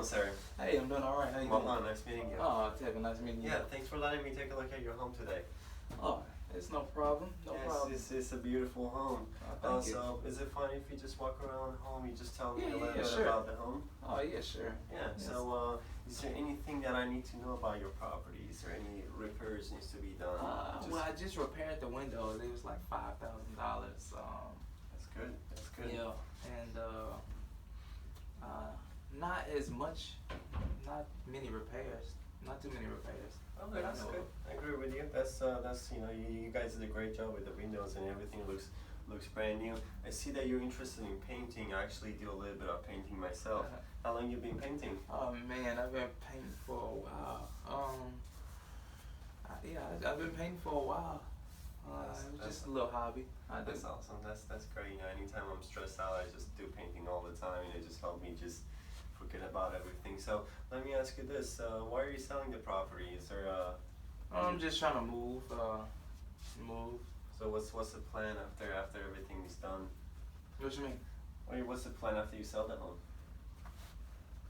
doing, sir? Hey, I'm doing all right. How you Well, doing? nice meeting you. Oh, Tevin, nice meeting you. Yeah, thanks for letting me take a look at your home today. Oh, it's no problem. No Yes, problem. it's a beautiful home. Thank you. So, is it fine if you just walk around the home? You just tell me a little bit sure. about the home? Oh, yeah, sure. Yeah, Yes. so is there anything that I need to know about your property? Is there any repairs needs to be done? Well, I just repaired the windows. It was like $5,000. That's good, that's good. Yeah, and not as much, not many repairs, not too many repairs. Okay, that's good. I agree with you. That's you guys did a great job with the windows and everything looks brand new. I see that you're interested in painting. I actually do a little bit of painting myself. How long you been painting? Oh man, I've been painting for a while. I've been painting for a while. It's just a little hobby. That's awesome. That's great. You know, anytime I'm stressed out, I just do painting all the time, and it just helps me just forget about everything. So let me ask you this: why are you selling the property? Is there I'm just trying to move. So what's the plan after everything is done? What you mean? What's the plan after you sell the home?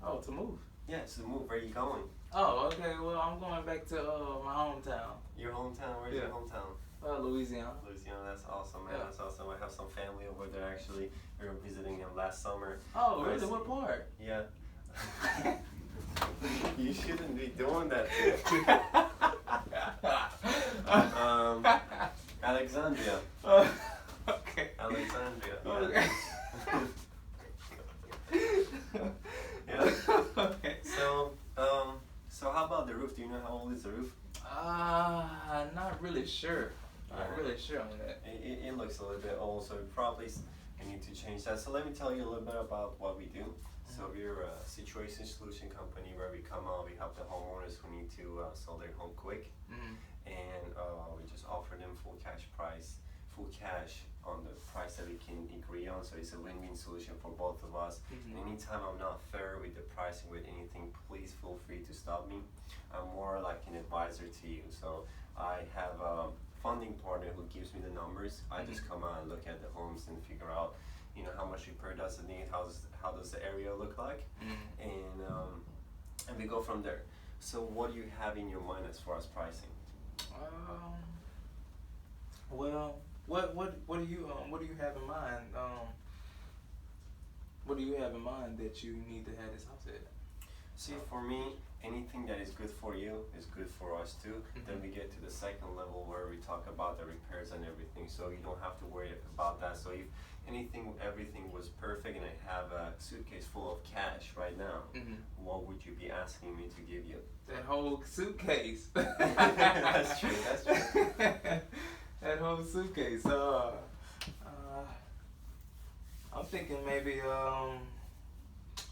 Oh, to move. Yeah, so move. Where are you going? Oh, okay. Well, I'm going back to my hometown. Your hometown? Where's your hometown? Louisiana. Louisiana, that's awesome, man. Yeah. That's awesome. I have some family over there actually. We were visiting them last summer. Oh, really? What part? Yeah. You shouldn't be doing that. Alexandria. Okay. Alexandria. Yeah. Okay. Yeah. Okay. So how about the roof? Do you know how old is the roof? Not really sure. Not really sure on that. It looks a little bit old, so probably we need to change that. So let me tell you a little bit about what we do. So we're a situation solution company where we come out, we help the homeowners who need to sell their home quick, and we just offer them full cash on the price that we can agree on. So it's a win-win solution for both of us. And anytime I'm not fair with the pricing with anything, please feel free to stop me. I'm more like an advisor to you. So I have a funding partner who gives me the numbers. I just come out and look at the homes and figure out, you know, how much repair does it need, how does the area look like, and we go from there. So what do you have in your mind as far as pricing? Well, what do you have in mind? What do you have in mind that you need to have this house at? See, for me, anything that is good for you is good for us too. Then we get to the second level where we talk about the repairs and everything, so you don't have to worry about that. So if everything was perfect and I have a suitcase full of cash right now, what would you be asking me to give you? That whole suitcase. That's true, that's true. That whole suitcase. I'm thinking maybe,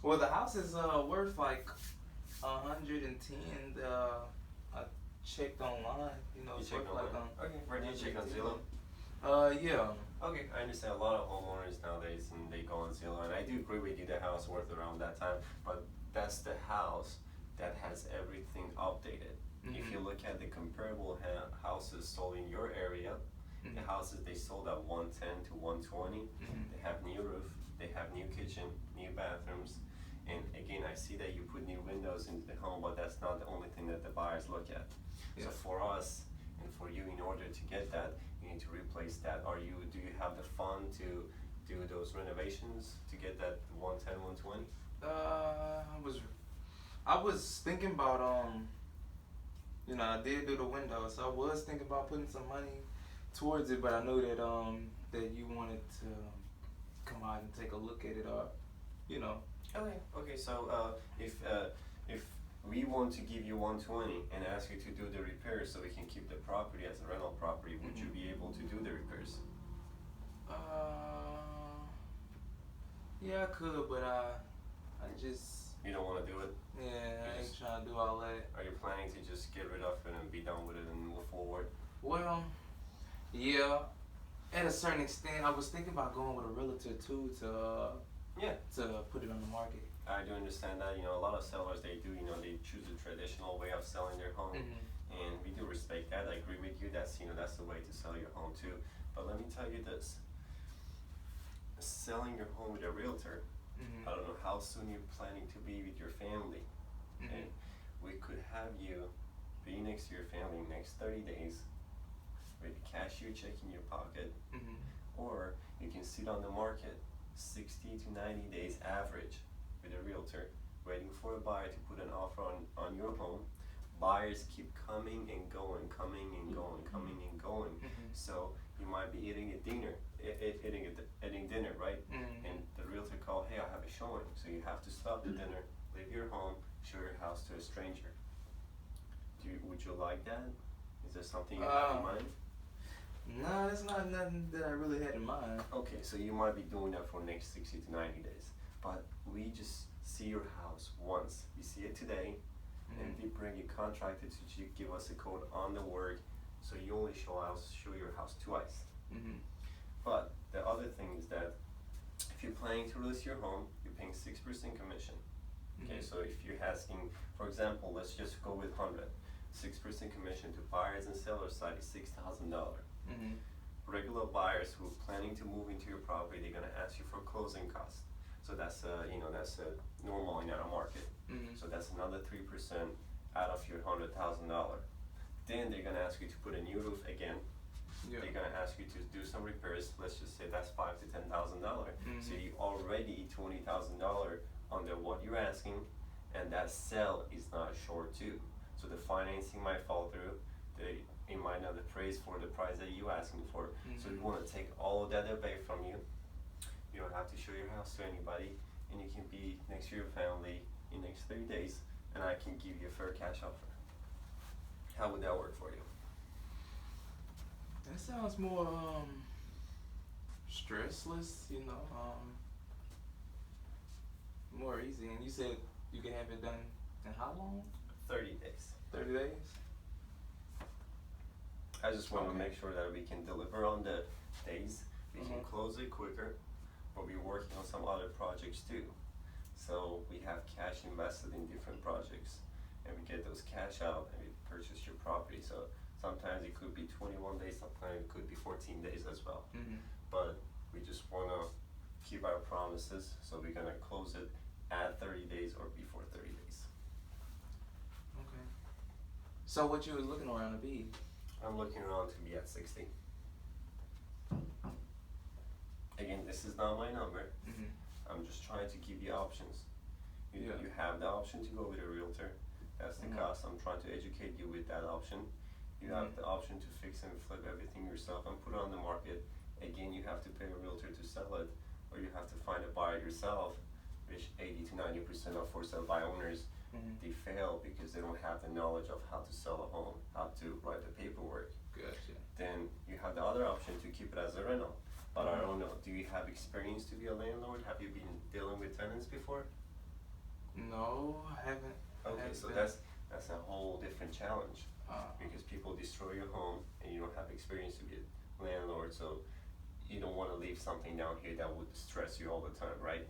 well, the house is worth like 110. I checked online. You know, You it's checked worth like okay, where do you check on Zillow? Yeah. Okay, I understand. A lot of homeowners nowadays, and they go on Zillow, and I do agree with you. The house worth around that time, but that's the house that has everything updated. If you look at the comparable houses sold in your area, the houses they sold at 110 to 120, they have new roof, they have new kitchen, new bathrooms, and again, I see that you put new windows into the home, but that's not the only thing that the buyers look at. So for us and for you, in order to get that, you need to replace that. Do you have the fund to do those renovations to get that 110, 120? I was thinking about you know, I did do the windows, so I was thinking about putting some money towards it, but I knew that that you wanted to come out and take a look at it, or you know. Okay. So if we want to give you 120 and ask you to do the repairs so we can keep the property as a rental property, would you be able to do the repairs? Yeah, I could, but I just. You don't want to do it? Yeah, I ain't trying to do all that. Are you planning to just get rid of it and be done with it and move forward? Well, yeah, at a certain extent. I was thinking about going with a realtor too to put it on the market. I do understand that. You know, a lot of sellers, they choose a traditional way of selling their home, and we do respect that. I agree with you. That's the way to sell your home too. But let me tell you this: selling your home with a realtor I don't know how soon you're planning to be with your family. And we could have you be next to your family next 30 days with a cashier check in your pocket, or you can sit on the market 60 to 90 days average with a realtor, waiting for a buyer to put an offer on your home. Buyers keep coming and going, coming and going, coming and going. So you might be eating dinner, right? And the realtor called, hey, I have a showing. So you have to stop the dinner, leave your home, show your house to a stranger. Would you like that? Is there something you have in mind? No, that's not nothing that I really had in mind. Okay, so you might be doing that for the next 60 to 90 days. But we just see your house once. We see it today, and we bring a contractor to give us a code on the work, so you only show your house twice. But the other thing is that if you're planning to list your home, you're paying 6% commission. Okay, so if you're asking, for example, let's just go with 100. 6% commission to buyers and sellers side is $6,000. Regular buyers who are planning to move into your property, they're gonna ask you for closing costs. So that's normal in our market. So that's another 3% out of your $100,000. Then they're gonna ask you to put a new roof again. They're gonna ask you to do some repairs. Let's just say that's $5,000 to $10,000. So you already $20,000 under what you're asking, and that sale is not short too. So the financing might fall through. It might not appraise for the price that you're asking for. So we want to take all of that away from you. You don't have to show your house to anybody, and you can be next to your family in the next 30 days, and I can give you a fair cash offer. How would that work for you? That sounds more stressless, more easy. And you said you can have it done in how long? 30 days. 30 days? I just want to make sure that we can deliver on the days. We can close it quicker, but we're working on some other projects too. So we have cash invested in different projects, and we get those cash out and we purchase your property. So sometimes it could be 21 days, sometimes it could be 14 days as well. But we just want to keep our promises, so we're going to close it at 30 days or before 30 days. Okay. So what you was looking around to be? I'm looking around to be at 60. Again, this is not my number. I'm just trying to give you options. You have the option to go with a realtor. That's the cost. I'm trying to educate you with that option. You have the option to fix and flip everything yourself and put it on the market. Again, you have to pay a realtor to sell it, or you have to find a buyer yourself, which 80 to 90% of for sale by owners, they fail because they don't have the knowledge of how to sell a home, how to write the paperwork. Gotcha. Then you have the other option to keep it as a rental. But I don't know, do you have experience to be a landlord? Have you been dealing with tenants before? No, I haven't. Okay, so that's a whole different challenge. Because people destroy your home and you don't have experience to be a landlord, so you don't want to leave something down here that would stress you all the time, right?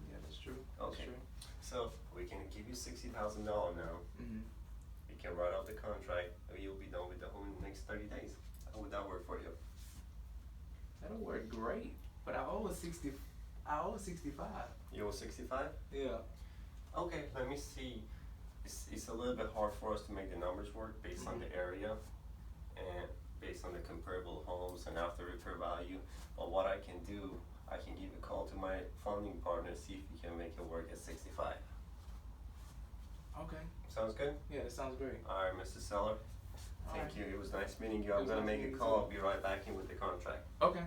Yeah, that's true. Okay. That's true. So we can give you $60,000 now. We can write out the contract, and you'll be done with the home in the next 30 days. How would that work for you? That'll work great. But I owe 65. You owe 65? Yeah. Okay, let me see. It's a little bit hard for us to make the numbers work based on the area and based on the comparable homes and after repair value. But what I can do, I can give a call to my funding partner, see if we can make it work at 65. Okay. Sounds good? Yeah, that sounds great. All right, Mr. Seller. Thank you. It was nice meeting you. I'm gonna make a call. I'll be right back in with the contract. Okay.